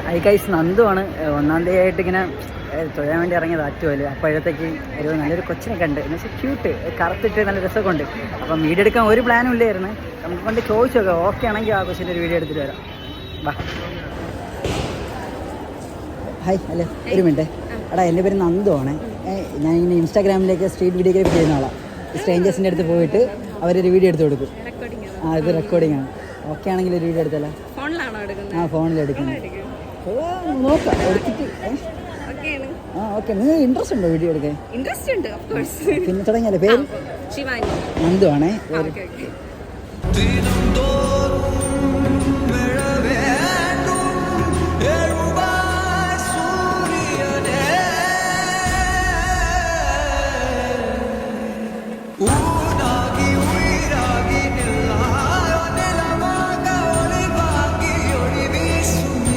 High guys, നന്ദുവാണ്. 1-ാം തീയതി ആയിട്ട് ഇങ്ങനെ തൊഴാൻ വേണ്ടി ഇറങ്ങിയത് ആറ്റുമല്ലേ. അപ്പോഴത്തേക്ക് ഒരു നല്ലൊരു കൊച്ചിനെ കണ്ട്, എന്ന് വെച്ചാൽ ക്യൂട്ട്, കറുത്തിട്ട് നല്ല രസമൊക്കെ ഉണ്ട്. അപ്പം വീഡിയോ എടുക്കാൻ ഒരു പ്ലാനും ഇല്ലായിരുന്നു. നമുക്ക് കൊണ്ട് ചോദിച്ചോക്കെ ഓക്കെ ആണെങ്കിൽ ആ കൊച്ചിൻ്റെ ഒരു വീഡിയോ എടുത്തിട്ട് വരാം. വാ. ഹായ്, അല്ലേ, ഒരു മിനിറ്റ്. എടാ, എൻ്റെ പേര് നന്ദുവാണ്. ഞാൻ ഇങ്ങനെ ഇൻസ്റ്റാഗ്രാമിലേക്ക് സ്ട്രീറ്റ് വീഡിയോഗ്രാഫി ചെയ്യുന്ന ആളാണ്. സ്ട്രേഞ്ചേഴ്സിൻ്റെ അടുത്ത് പോയിട്ട് അവരൊരു വീഡിയോ എടുത്ത് കൊടുക്കും. ഇത് റെക്കോർഡിംഗ് ആണ്. ഓക്കെ ആണെങ്കിൽ ഒരു വീഡിയോ എടുത്തല്ലോ. ഫോണിൽ എടുക്കുന്നത്. നോക്കാം എടുത്തിട്ട്. ഓക്കെ. നിങ്ങൾ ഇൻട്രസ്റ്റ് ഉണ്ടോ വീഡിയോ എടുക്കാൻ? പിന്നെ തുടങ്ങിയാലേ പേര്? നന്ദു ആണേ.